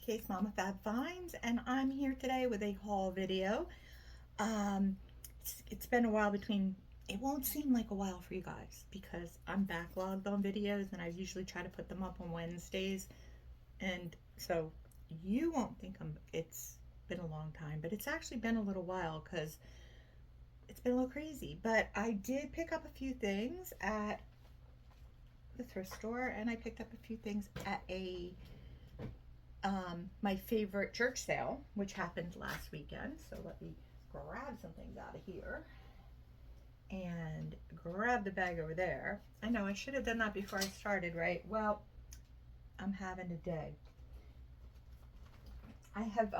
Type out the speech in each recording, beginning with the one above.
Case Mama Fab Finds, and I'm here today with a haul video. It's been a while between, it won't seem like a while for you guys because I'm backlogged on videos and I usually try to put them up on Wednesdays, and so you won't think it's been a long time, but it's actually been a little while because it's been a little crazy. But I did pick up a few things at the thrift store, and I picked up a few things at my favorite church sale, which happened last weekend. So let me grab some things out of here and grab the bag over there. I know I should have done that before I started, right? Well, I'm having a day. I have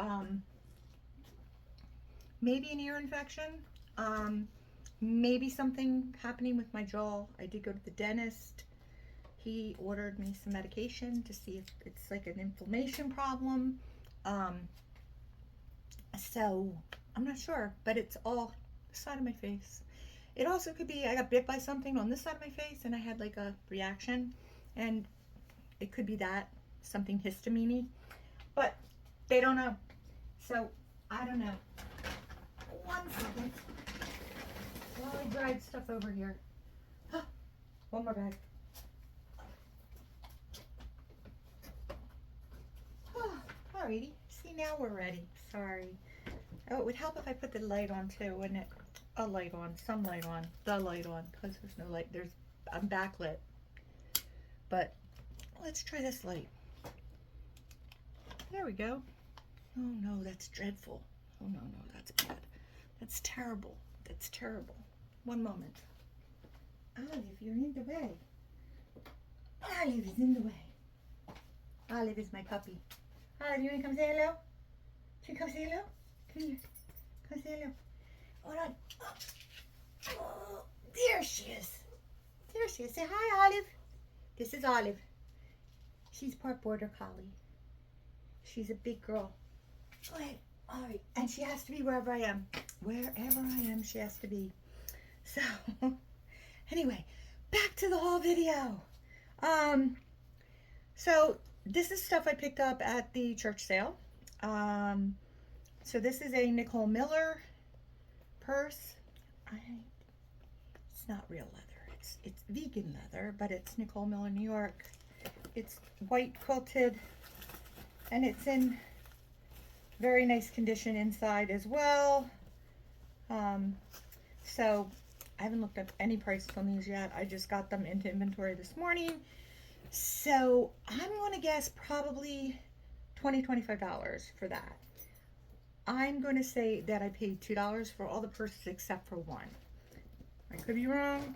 maybe an ear infection, maybe something happening with my jaw. I did go to the dentist. He ordered me some medication to see if it's like an inflammation problem. So I'm not sure, but it's all the side of my face. It also could be I got bit by something on this side of my face and I had like a reaction, and it could be that, something histamine-y, but they don't know. So I don't know. One second while I drag stuff over here. One more bag. Alrighty, see, now we're ready. Sorry. Oh, it would help if I put the light on too, wouldn't it? A light on, some light on, the light on, because there's no light. I'm backlit. But let's try this light. There we go. Oh no, that's dreadful. Oh no, that's bad. That's terrible. That's terrible. One moment. Olive, you're in the way. Olive is in the way. Olive is my puppy. Olive, you want to come say hello? Can you come say hello? Come here. Come say hello. Hold on. Oh, there she is. There she is. Say hi, Olive. This is Olive. She's part border collie. She's a big girl. Go ahead. All right. And she has to be wherever I am. Wherever I am, she has to be. So, anyway, back to the whole video. So this is stuff I picked up at the church sale. So this is a Nicole Miller purse. It's not real leather. It's vegan leather, but it's Nicole Miller, New York. It's white quilted, and it's in very nice condition inside as well. So I haven't looked up any prices on these yet. I just got them into inventory this morning. So I'm going to guess probably $20-25 for that. I'm going to say that I paid $2 for all the purses except for one. I could be wrong,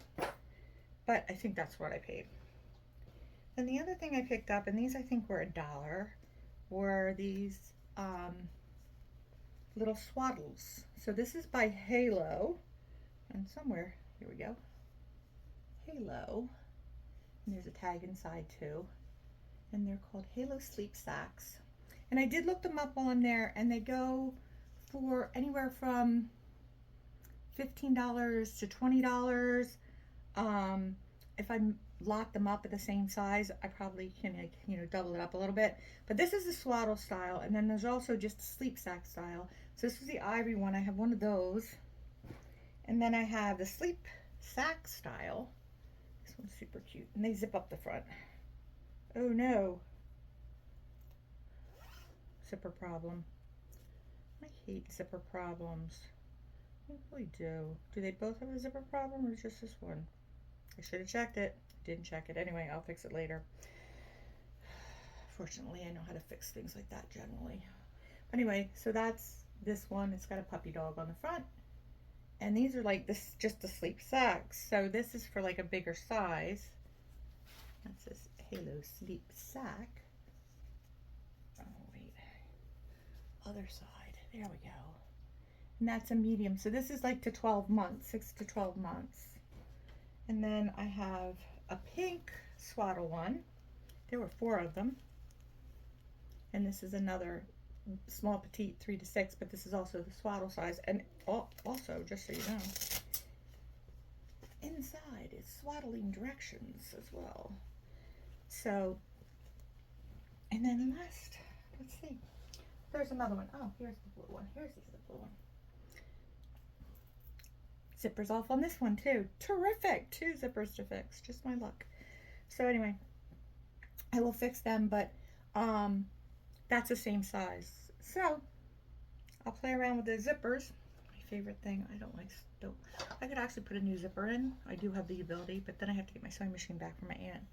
but I think that's what I paid. And the other thing I picked up, and these I think were $1, were these little swaddles. So this is by Halo, and somewhere, here we go, Halo. And there's a tag inside too, and they're called Halo Sleep Sacks. And I did look them up while I'm there, and they go for anywhere from $15 to $20. If I lock them up at the same size, I probably can, double it up a little bit. But this is the swaddle style, and then there's also just the sleep sack style. So this is the ivory one. I have one of those, and then I have the sleep sack style. This one's super cute, and they zip up the front. Oh no. Zipper problem. I hate zipper problems. I really do. Do they both have a zipper problem or just this one? I should have checked it. Didn't check it. Anyway, I'll fix it later. Fortunately, I know how to fix things like that generally. Anyway, so that's this one. It's got a puppy dog on the front. And these are like this, just the sleep sacks. So this is for like a bigger size. That says Halo Sleep Sack. Oh wait, other side. There we go. And that's a medium. So this is like to 12 months, 6 to 12 months. And then I have a pink swaddle one. There were 4 of them. And this is another small petite 3 to 6, but this is also the swaddle size. And also, just so you know, inside is swaddling directions as well. So, and then the last, let's see, there's another one. Oh, here's the blue one. Here's the other blue one. Zippers off on this one too. Terrific. 2 zippers to fix. Just my luck. So anyway, I will fix them, but that's the same size. So I'll play around with the zippers. My favorite thing. I could actually put a new zipper in. I do have the ability, but then I have to get my sewing machine back from my aunt.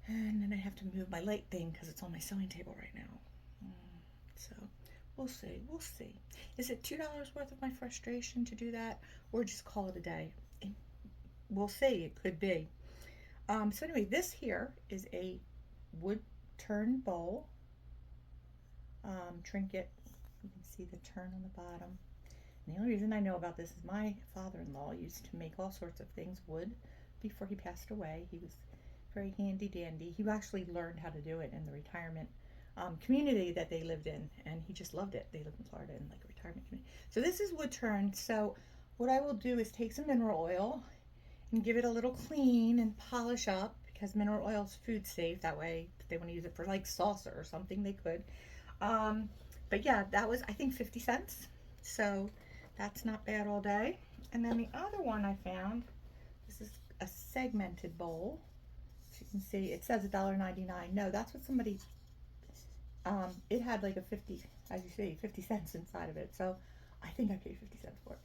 And then I have to move my light thing because it's on my sewing table right now. So we'll see. We'll see. Is it $2 worth of my frustration to do that, or just call it a day? We'll see. It could be. So anyway, this here is a wood turn bowl. Trinket. You can see the turn on the bottom. And the only reason I know about this is my father-in-law used to make all sorts of things wood before he passed away. He was very handy dandy. He actually learned how to do it in the retirement community that they lived in, and he just loved it. They lived in Florida in like a retirement community. So this is wood turn. So what I will do is take some mineral oil and give it a little clean and polish up, because mineral oil is food safe. That way, if they want to use it for like salsa or something, they could. But yeah, that was, I think, 50 cents. So that's not bad all day. And then the other one I found, this is a segmented bowl. As you can see, it says $1.99. No, that's what somebody, it had like a 50, as you see, 50 cents inside of it. So I think I paid 50 cents for it.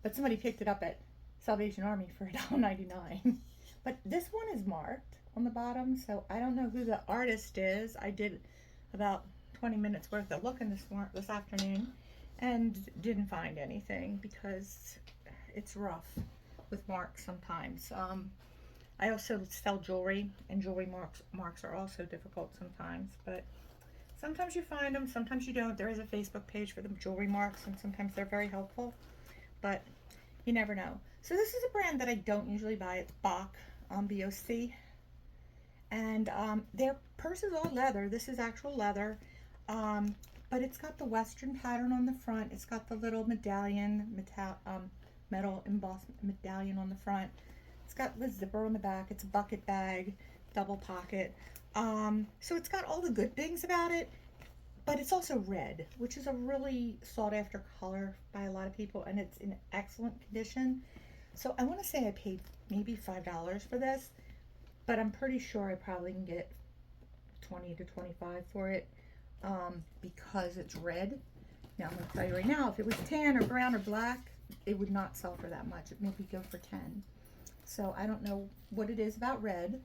But somebody picked it up at Salvation Army for $1.99. But this one is marked on the bottom, so I don't know who the artist is. I did about 20 minutes worth of looking this afternoon and didn't find anything because it's rough with marks sometimes. I also sell jewelry, and jewelry marks are also difficult sometimes, but sometimes you find them, sometimes you don't. There is a Facebook page for the jewelry marks, and sometimes they're very helpful, but you never know. So this is a brand that I don't usually buy. It's Bach, B-O-C, and their purse is all leather. This is actual leather, but it's got the Western pattern on the front. It's got the little medallion, metal embossed medallion on the front. It's got the zipper on the back. It's a bucket bag, double pocket. So it's got all the good things about it, but it's also red, which is a really sought after color by a lot of people, and it's in excellent condition. So I want to say I paid maybe $5 for this, but I'm pretty sure I probably can get 20 to 25 for it, because it's red. Now I'm going to tell you right now, if it was tan or brown or black, it would not sell for that much. It maybe go for 10. So I don't know what it is about red.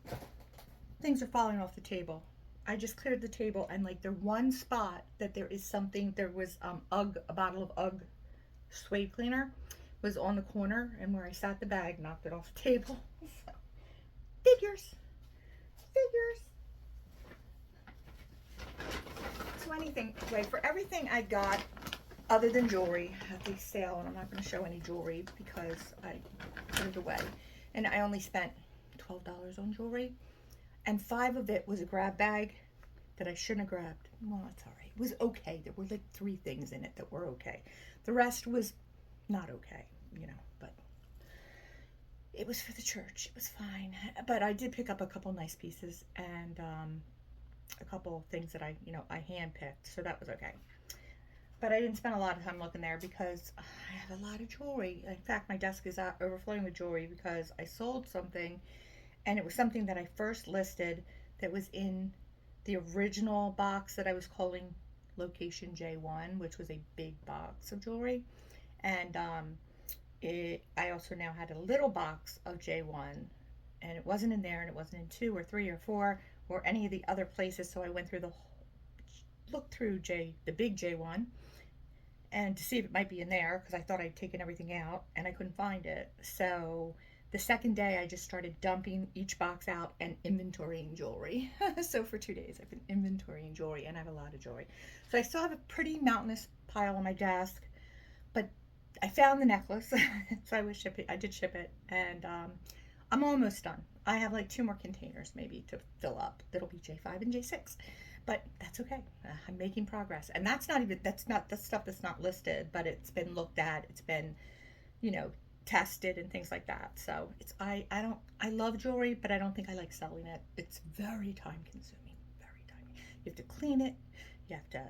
Things are falling off the table. I just cleared the table, and like the one spot that there is something, there was UGG, a bottle of UGG suede cleaner was on the corner, and where I sat the bag knocked it off the table. So, figures. So anything, right, for everything I got other than jewelry at the sale, and I'm not going to show any jewelry because I put it away, and I only spent $12 on jewelry, and 5 of it was a grab bag that I shouldn't have grabbed. Well, that's all right. It was okay. There were like 3 things in it that were okay. The rest was not okay, you know, but it was for the church. It was fine. But I did pick up a couple nice pieces, and a couple things that I handpicked, so that was okay. But I didn't spend a lot of time looking there because I have a lot of jewelry. In fact, my desk is overflowing with jewelry because I sold something, and it was something that I first listed that was in the original box that I was calling Location J1, which was a big box of jewelry. And I also now had a little box of J1, and it wasn't in there, and it wasn't in 2 or 3 or 4 or any of the other places. So I went through looked through the big J1, and to see if it might be in there, because I thought I'd taken everything out, and I couldn't find it. So the second day, I just started dumping each box out and inventorying jewelry. So for 2 days, I've been inventorying jewelry, and I have a lot of jewelry. So I still have a pretty mountainous pile on my desk, but I found the necklace, so I did ship it, and I'm almost done. I have like 2 more containers maybe to fill up. That'll be J5 and J6, but that's okay. I'm making progress, and that's not the stuff that's not listed, but it's been looked at. It's been, tested and things like that. So I love jewelry, but I don't think I like selling it. It's very time consuming, very time. You have to clean it, You have to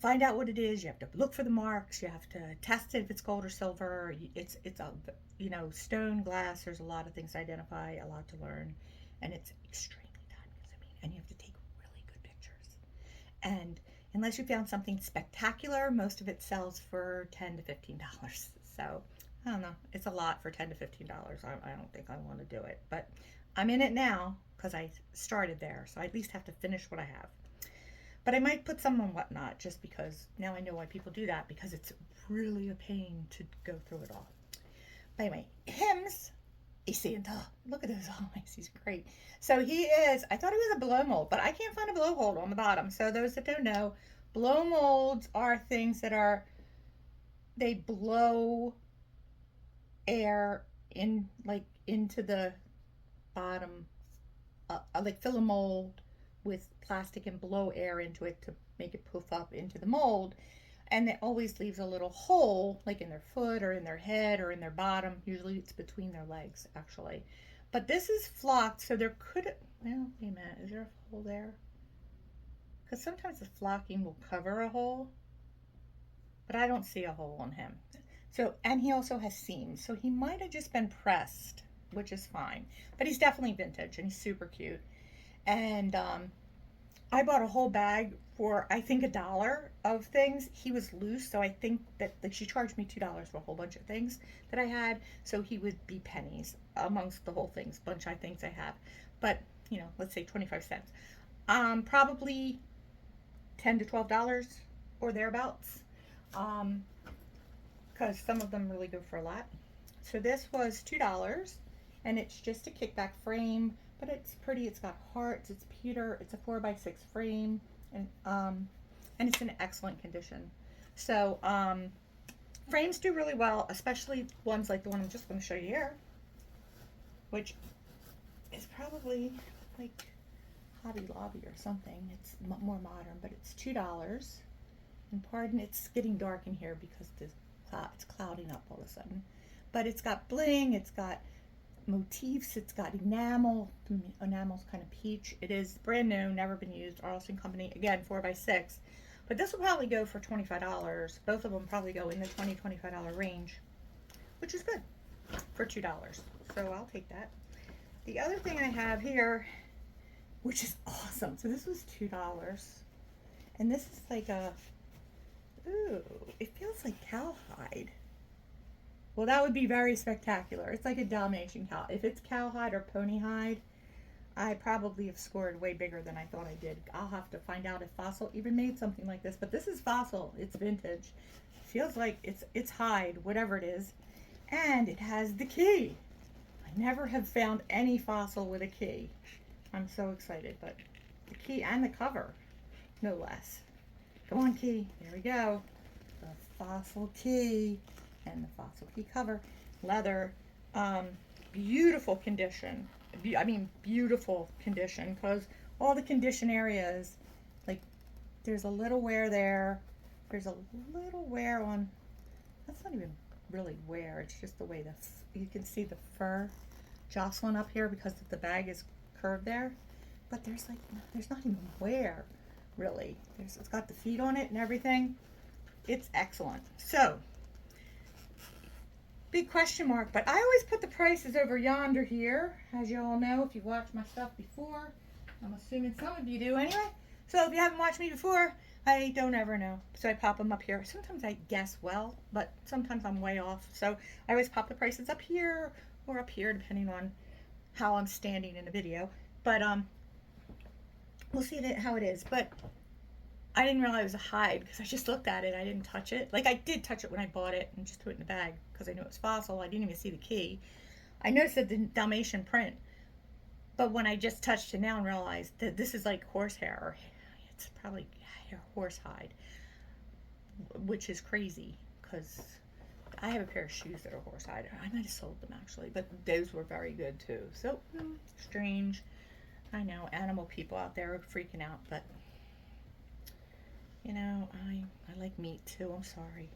find out what it is. You have to look for the marks. You have to test it if it's gold or silver. It's a, you know, stone, glass. There's a lot of things to identify, a lot to learn, and it's extremely time consuming. And you have to take really good pictures. And unless you found something spectacular, most of it sells for $10 to $15. So I don't know. It's a lot for $10 to $15. I don't think I want to do it, but I'm in it now because I started there, so I at least have to finish what I have. But I might put some on Whatnot just because now I know why people do that, because it's really a pain to go through it all. But anyway, hymns. He's Santa. Look at those eyes. He's great. So he is, I thought he was a blow mold, but I can't find a blowhole on the bottom. So those that don't know, blow molds are things that are, they blow air in, like into the bottom, like fill a mold with plastic and blow air into it to make it poof up into the mold. And it always leaves a little hole, like in their foot or in their head or in their bottom. Usually it's between their legs, actually. But this is flocked, so there could, well, wait a minute, is there a hole there? Because sometimes the flocking will cover a hole, but I don't see a hole on him. So, and he also has seams, so he might have just been pressed, which is fine. But he's definitely vintage, and he's super cute. And I bought a whole bag for, I think, $1 of things. He was loose, so I think that, like, she charged me $2 for a whole bunch of things that I had, so he would be pennies amongst the whole things, bunch of things I have. But, you know, let's say 25 cents. Probably $10 to $12 or thereabouts, because some of them really go for a lot. So this was $2, and it's just a kickback frame, but it's pretty. It's got hearts. It's pewter. It's a 4x6 frame, and it's in excellent condition. So frames do really well, especially ones like the one I'm just going to show you here, which is probably like Hobby Lobby or something. It's more modern, but it's $2. And pardon, it's getting dark in here because it's clouding up all of a sudden. But it's got bling. It's got motifs. It's got enamel. Enamel's kind of peach. It is brand new, never been used. Arleston Company, again, 4x6. But this will probably go for $25. Both of them probably go in the $20, $25 range, which is good for $2. So I'll take that. The other thing I have here, which is awesome. So this was $2. And this is like a, ooh, it feels like cowhide. Well, that would be very spectacular. It's like a Dalmatian cow. If it's cowhide or pony hide, I probably have scored way bigger than I thought I did. I'll have to find out if Fossil even made something like this. But this is Fossil. It's vintage. Feels like it's hide, whatever it is. And it has the key. I never have found any Fossil with a key. I'm so excited. But the key and the cover, no less. Come on, key. There we go. The Fossil key. And the Fossil key cover, leather, beautiful condition. I mean, beautiful condition, because all the condition areas, like, there's a little wear there. There's a little wear on, that's not even really wear. It's just the way you can see the fur jostling up here because the bag is curved there. But there's not even wear, really. It's got the feet on it and everything. It's excellent. So, big question mark, but I always put the prices over yonder here, as you all know if you watched my stuff before. I'm assuming some of you do anyway. So if you haven't watched me before, I don't ever know. So I pop them up here. Sometimes I guess well, but sometimes I'm way off. So I always pop the prices up here or up here, depending on how I'm standing in the video. But we'll see how it is. But I didn't realize it was a hide because I just looked at it. I didn't touch it. Like, I did touch it when I bought it and just threw it in the bag because I knew it was Fossil. I didn't even see the key. I noticed that the Dalmatian print, but when I just touched it now and realized that this is like horsehair, or it's probably horse hide, which is crazy because I have a pair of shoes that are horse hide. I might have sold them actually, but those were very good too. So strange. I know animal people out there are freaking out, but you know, I like meat too. I'm sorry.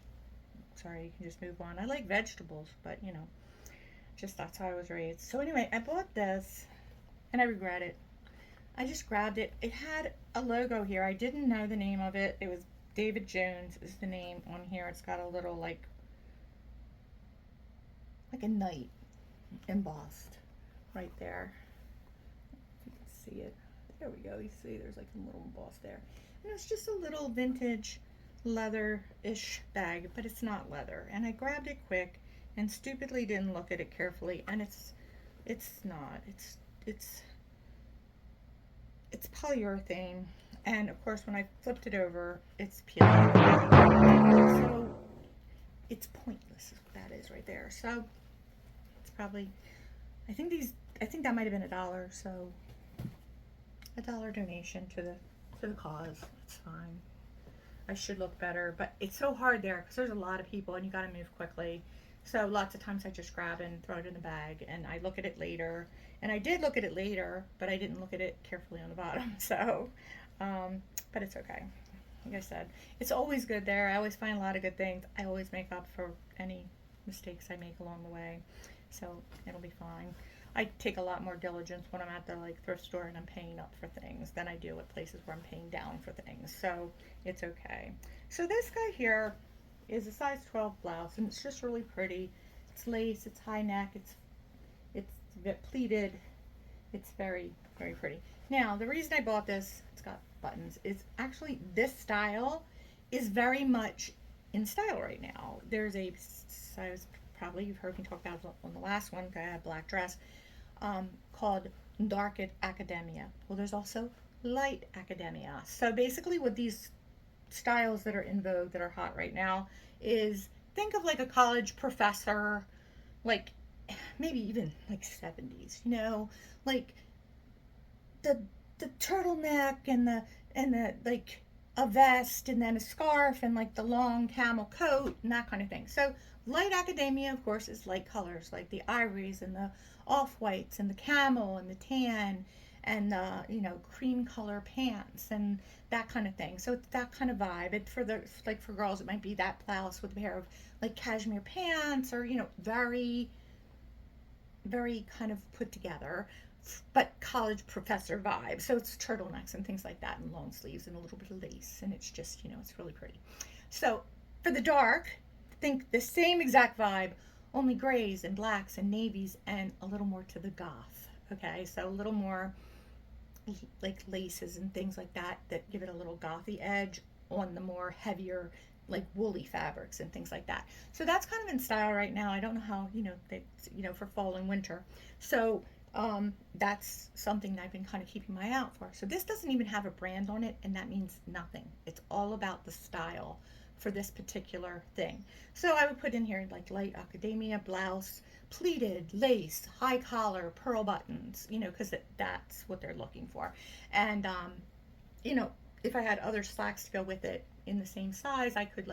Sorry, you can just move on. I like vegetables, but you know, just that's how I was raised. So anyway, I bought this and I regret it. I just grabbed it. It had a logo here. I didn't know the name of it. It was David Jones is the name on here. It's got a little like a knight embossed right there. If you can see it. There we go. You see there's like a little emboss there. And it's just a little vintage leather-ish bag, but it's not leather. And I grabbed it quick and stupidly didn't look at it carefully, and it's not. It's polyurethane, and of course when I flipped it over, it's peeling. So it's pointless. That is right there. So it's probably, I think that might have been $1. So $1 donation to the cause. It's fine. I should look better, but it's so hard there because there's a lot of people and you got to move quickly. So lots of times I just grab it and throw it in the bag, and I look at it later. And I did look at it later, but I didn't look at it carefully on the bottom. So, but it's okay. Like I said, it's always good there. I always find a lot of good things. I always make up for any mistakes I make along the way. So it'll be fine. I take a lot more diligence when I'm at the thrift store and I'm paying up for things than I do at places where I'm paying down for things. So it's okay. So this guy here is a size 12 blouse, and it's just really pretty. It's lace, it's high neck, it's pleated. It's very, very pretty. Now, the reason I bought this, it's got buttons, is actually this style is very much in style right now. There's a size, probably you've heard me talk about it on the last one, I had a black dress, called Dark Academia. Well, there's also Light Academia. So basically with these styles that are in vogue, that are hot right now, is think of like a college professor, like maybe even like 70s, like the turtleneck and the like a vest and then a scarf and like the long camel coat and that kind of thing. So light academia, of course, is light colors like the ivories and the off-whites and the camel and the tan and the cream color pants and that kind of thing. So it's that kind of vibe. And for girls, it might be that blouse with a pair of like cashmere pants, or very, very kind of put together, but college professor vibe. So it's turtlenecks and things like that, and long sleeves and a little bit of lace, and it's just it's really pretty. So for the dark, think the same exact vibe, only grays and blacks and navies and a little more to the goth. Okay, so a little more like laces and things like that give it a little gothy edge on the more heavier like woolly fabrics and things like that. So that's kind of in style right now. I don't know how for fall and winter. So that's something that I've been kind of keeping my eye out for. So this doesn't even have a brand on it, and that means nothing. It's all about the style for this particular thing. So I would put in here like light academia blouse, pleated, lace, high collar, pearl buttons, because that's what they're looking for. And, if I had other slacks to go with it in the same size, I could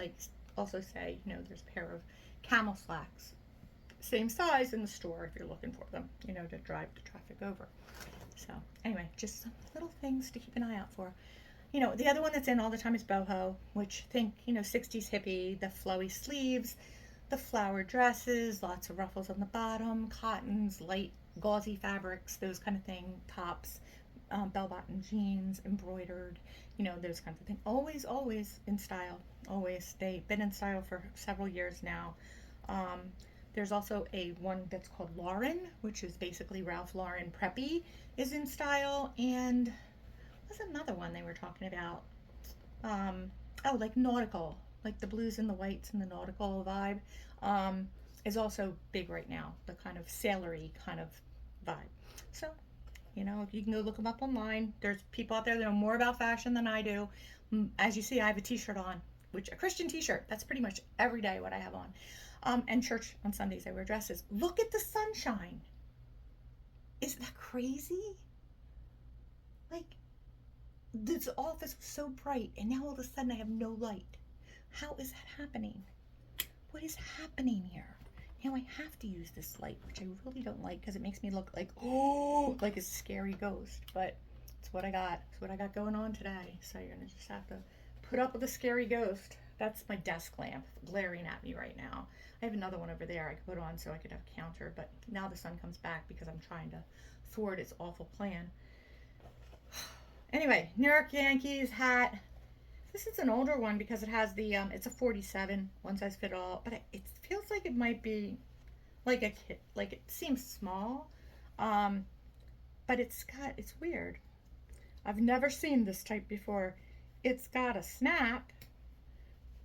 also say, there's a pair of camel slacks, same size in the store if you're looking for them, to drive the traffic over. So anyway, just some little things to keep an eye out for. The other one that's in all the time is boho, which think, 60s hippie, the flowy sleeves, the flower dresses, lots of ruffles on the bottom, cottons, light gauzy fabrics, those kind of thing, tops, bell-bottom jeans, embroidered, those kinds of things. Always, always in style. Always. They've been in style for several years now. There's also a one that's called Lauren, which is basically Ralph Lauren preppy, is in style. And what's another one they were talking about? Like nautical, like the blues and the whites and the nautical vibe, is also big right now. The kind of sailory kind of vibe. So, if you can go look them up online, there's people out there that know more about fashion than I do. As you see, I have a t-shirt on, a Christian t-shirt. That's pretty much every day what I have on. And church on Sundays I wear dresses. Look at the sunshine. Isn't that crazy? Like, this office was so bright, and now all of a sudden I have no light. How is that happening? What is happening here? Now I have to use this light, which I really don't like because it makes me look like a scary ghost. But it's what I got. It's what I got going on today. So you're gonna just have to put up with a scary ghost. That's my desk lamp glaring at me right now. I have another one over there I could put on so I could have a counter, but now the sun comes back because I'm trying to thwart its awful plan. Anyway, New York Yankees hat. This is an older one because it has the, it's a 47, one size fit all, but it feels like it might be like a kid, like it seems small, um, but it's weird. I've never seen this type before. It's got a snap,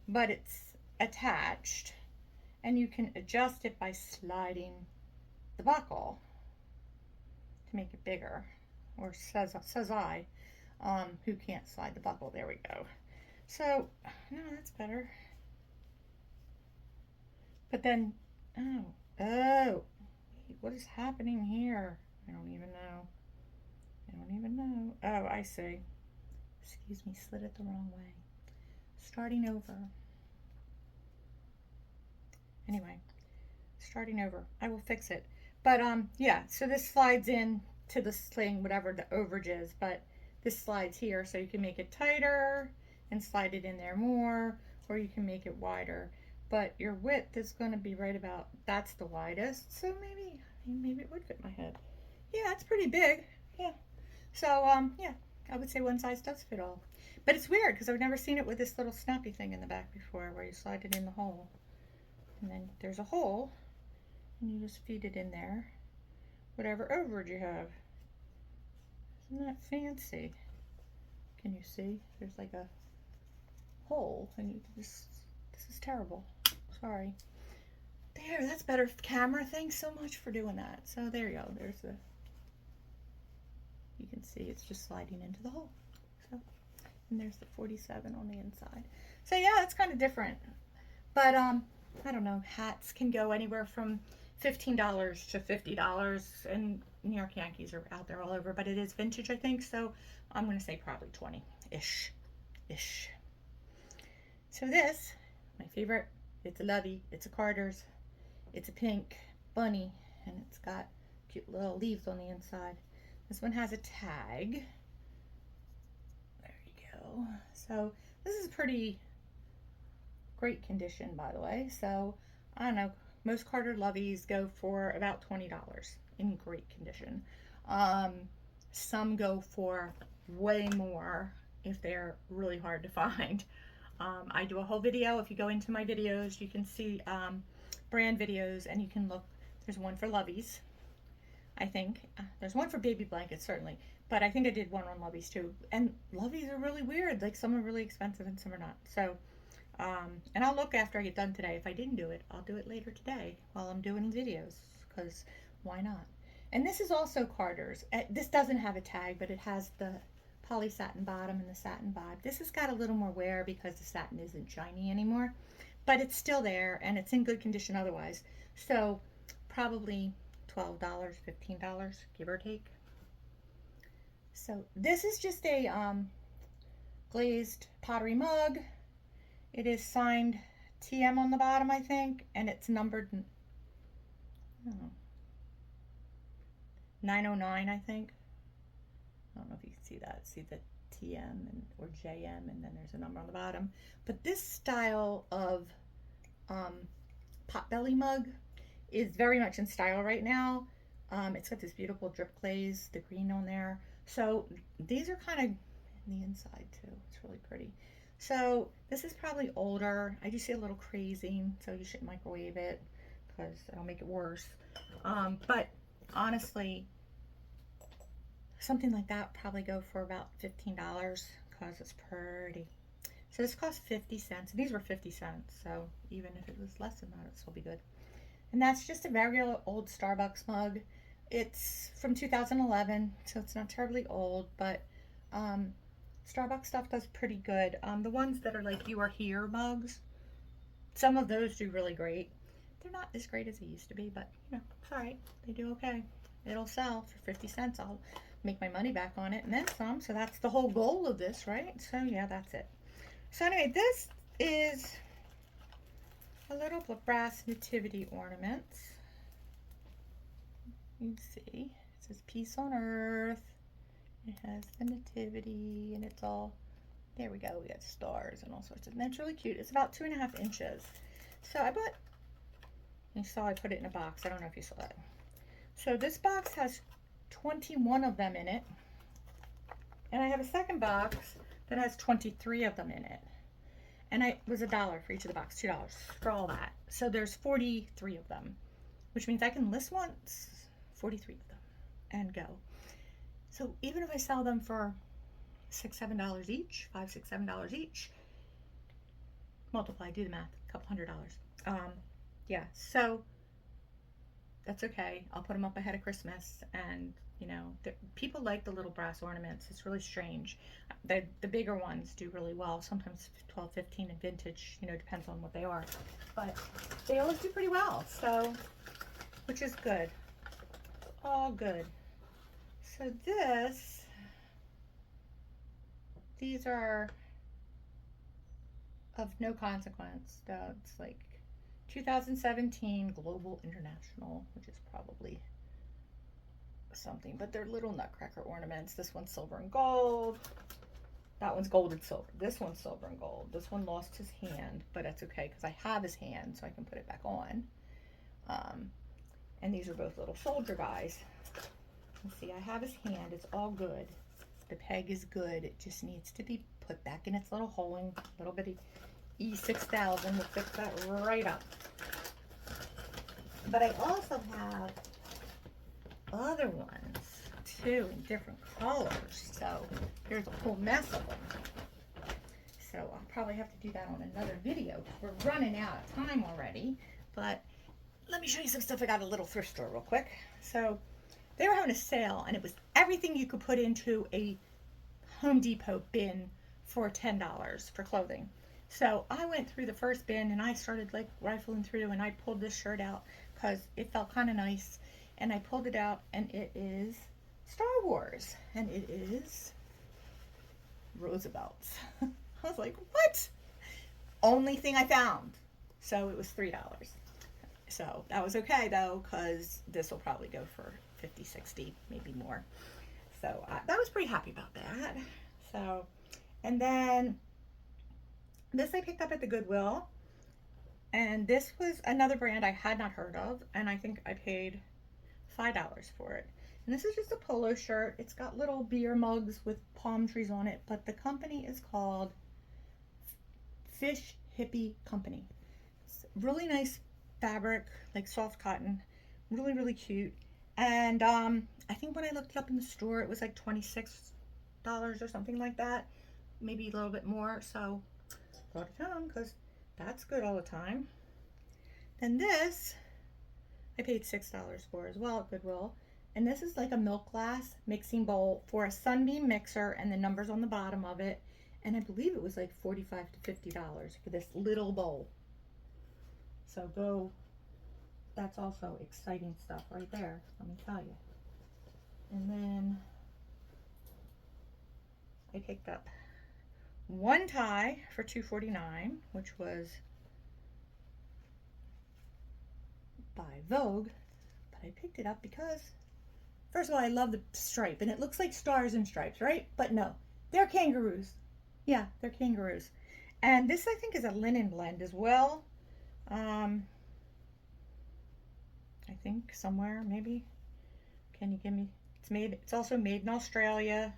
but it's attached, and you can adjust it by sliding the buckle to make it bigger, or says I, who can't slide the buckle. There we go. So, no, that's better. But then, oh, what is happening here? I don't even know. Oh, I see. Excuse me, slid it the wrong way. Starting over. Anyway, starting over. I will fix it. But, yeah, so this slides in to the sling, whatever the overage is, but this slides here, so you can make it tighter and slide it in there more, or you can make it wider. But your width is going to be right about, that's the widest, so maybe it would fit my head. Yeah, it's pretty big. Yeah. So, yeah, I would say one size does fit all. But it's weird because I've never seen it with this little snappy thing in the back before where you slide it in the hole. And then there's a hole, and you just feed it in there, whatever overage you have. Isn't that fancy? Can you see? There's like a hole, and you can just, this is terrible. Sorry. There, that's better. Camera, thanks so much for doing that. So there you go. There's the, you can see it's just sliding into the hole. So, and there's the 47 on the inside. So yeah, it's kind of different. But I don't know, hats can go anywhere from $15 to $50, and New York Yankees are out there all over, but it is vintage, I think, so I'm going to say probably 20-ish. So this, my favorite, it's a Lovey, it's a Carter's, it's a pink bunny, and it's got cute little leaves on the inside. This one has a tag. There you go. So this is pretty great condition, by the way. So I don't know, most Carter Loveys go for about $20 in great condition. Some go for way more if they're really hard to find. I do a whole video. If you go into my videos, you can see brand videos, and you can look. There's one for Loveys, I think. There's one for baby blankets, certainly, but I think I did one on Loveys too. And Loveys are really weird. Like, some are really expensive and some are not. So and I'll look after I get done today. If I didn't do it, I'll do it later today while I'm doing videos, because why not? And this is also Carter's. This doesn't have a tag, but it has the poly satin bottom and the satin bod. This has got a little more wear because the satin isn't shiny anymore, but it's still there and it's in good condition otherwise. So probably $12, $15, give or take. So this is just a glazed pottery mug. It is signed TM on the bottom, I think, and it's numbered 909, I think. I don't know if you can see that. See the TM or JM, and then there's a number on the bottom. But this style of potbelly mug is very much in style right now. It's got this beautiful drip glaze, the green on there. So these are kind of in the inside too. It's really pretty. So this is probably older. I do see a little crazing, so you shouldn't microwave it because it'll make it worse. But honestly, something like that probably go for about $15 because it's pretty. So this cost 50 cents. These were 50 cents, so even if it was less than that, it'd still be good. And that's just a very old Starbucks mug. It's from 2011, so it's not terribly old, but Starbucks stuff does pretty good. The ones that are like You Are Here mugs, some of those do really great. They're not as great as they used to be, but you know, it's all right. They do okay. It'll sell for 50 cents. I'll make my money back on it and then some. So that's the whole goal of this, right? So yeah, that's it. So anyway, this is a little brass nativity ornament. You can see it says peace on earth. It has the nativity, and it's all, there we go, we got stars and all sorts of, and that's really cute. It's about 2.5 inches. So I bought, you saw I put it in a box. I don't know if you saw that. So this box has 21 of them in it. And I have a second box that has 23 of them in it. And it was $1 for each of the box, $2 for all that. So there's 43 of them, which means I can list once, 43 of them, and go. So even if I sell them for $6, $7 each, $5, $6, $7 each, multiply, do the math, a couple $100. Yeah, so that's okay. I'll put them up ahead of Christmas, and you know, people like the little brass ornaments. It's really strange. The bigger ones do really well. Sometimes 12, 15 in vintage, you know, depends on what they are. But they always do pretty well, so, which is good. All good. So these are of no consequence. It's like 2017 Global International, which is probably something, but they're little nutcracker ornaments. This one's silver and gold. That one's gold and silver. This one's silver and gold. This one lost his hand, but that's okay because I have his hand, so I can put it back on. And these are both little soldier guys. Let's see, I have his hand. It's all good. The peg is good. It just needs to be put back in its little hole, and little bitty E6000 will fix that right up. But I also have other ones too in different colors, so there's a whole mess of them. So I'll probably have to do that on another video because we're running out of time already. But let me show you some stuff I got at a little thrift store real quick. So they were having a sale, and it was everything you could put into a Home Depot bin for $10 for clothing. So I went through the first bin and I started like rifling through, and I pulled this shirt out because it felt kind of nice, and I pulled it out, and it is Star Wars, and it is Roosevelt's. I was like, what? Only thing I found. So it was $3. So that was okay though, because this will probably go for 50, 60, maybe more. So I was pretty happy about that. So, and then this I picked up at the Goodwill, and this was another brand I had not heard of, and I think I paid $5 for it. And this is just a polo shirt. It's got little beer mugs with palm trees on it, but the company is called Fish Hippie Company. It's really nice fabric, like soft cotton, really, really cute. And I think when I looked it up in the store, it was like $26 or something like that, maybe a little bit more. So brought it home because that's good all the time. Then this I paid $6 for as well at Goodwill, and this is like a milk glass mixing bowl for a Sunbeam mixer, and the numbers on the bottom of it, and I believe it was like $45 to $50 for this little bowl. So go, that's also exciting stuff right there, let me tell you. And then I picked up one tie for $2.49, which was by Vogue, but I picked it up because, first of all, I love the stripe, and it looks like stars and stripes, right? But no, they're kangaroos. Yeah, they're kangaroos. And this, I think, is a linen blend as well. I think somewhere, maybe. Can you give me? It's also made in Australia.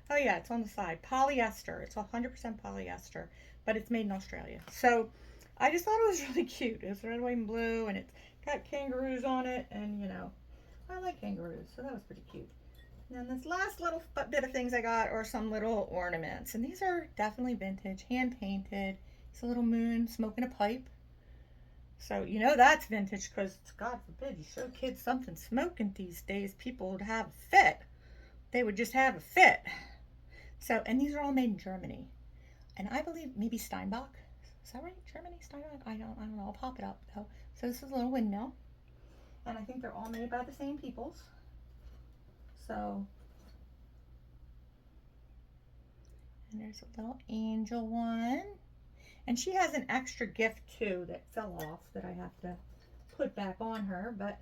Oh yeah, it's on the side. Polyester. It's 100% polyester, but it's made in Australia. So I just thought it was really cute. It's red, white, and blue, and it's got kangaroos on it, and you know, I like kangaroos, so that was pretty cute. And then this last little bit of things I got are some little ornaments, and these are definitely vintage, hand painted. It's a little moon smoking a pipe. So you know that's vintage because, God forbid, you show kids something smoking these days, people would have a fit. They would just have a fit. So, and these are all made in Germany. And I believe maybe Steinbach. Is that right? Germany, Steinbach? I don't know. I'll pop it up though. So this is a little windmill. And I think they're all made by the same peoples. So, and there's a little angel one. And she has an extra gift too that fell off that I have to put back on her. But,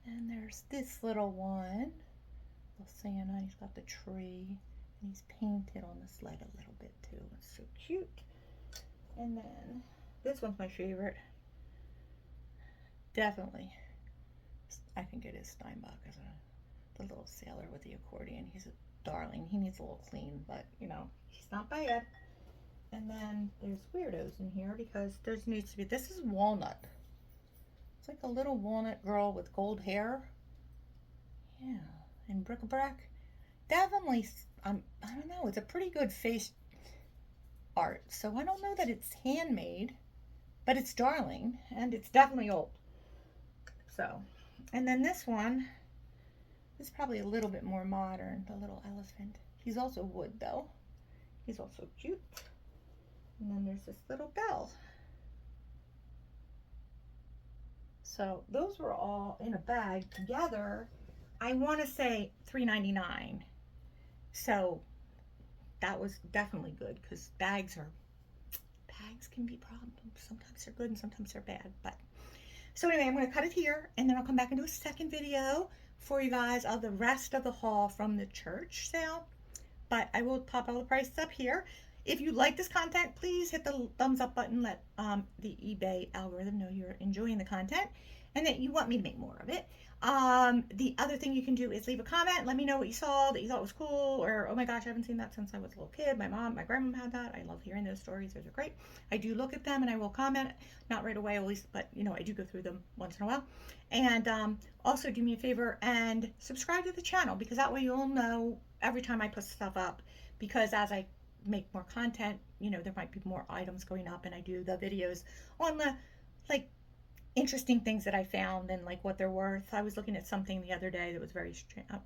and there's this little one. Little Santa, he's got the tree. And he's painted on the sled a little bit too. It's so cute. And then this one's my favorite. Definitely. I think it is Steinbach as the little sailor with the accordion. He's darling. He needs a little clean, but you know, he's not bad. And then there's weirdos in here because there needs to be, this is walnut. It's like a little walnut girl with gold hair. Yeah, and bric-a-brac. Definitely, I don't know, it's a pretty good face art. So I don't know that it's handmade, but it's darling, and it's definitely old. So, and then this one is probably a little bit more modern, the little elephant. He's also wood though. He's also cute. And then there's this little bell. So those were all in a bag together. I want to say $3.99. So that was definitely good because bags can be problems. Sometimes they're good and sometimes they're bad. But so anyway, I'm going to cut it here and then I'll come back and do a second video for you guys of the rest of the haul from the church sale. But I will pop all the prices up here. If you like this content, please hit the thumbs up button. Let the eBay algorithm know you're enjoying the content and that you want me to make more of it. The other thing you can do is leave a comment. Let me know what you saw that you thought was cool, or oh my gosh, I haven't seen that since I was a little kid. My grandma had that. I love hearing those stories. Those are great. I do look at them and I will comment, not right away always, but you know, I do go through them once in a while. And also do me a favor and subscribe to the channel, because that way you'll know every time I put stuff up, because as I make more content, you know, there might be more items going up, and I do the videos on the like interesting things that I found and like what they're worth. I was looking at something the other day that was very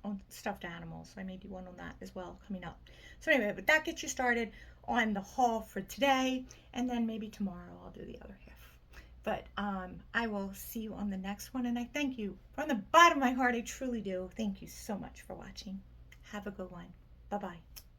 on stuffed animals, so I may do one on that as well coming up. So anyway, but that gets you started on the haul for today, and then maybe tomorrow I'll do the other half. But I will see you on the next one, and I thank you from the bottom of my heart. I truly do. Thank you so much for watching. Have a good one. Bye-bye.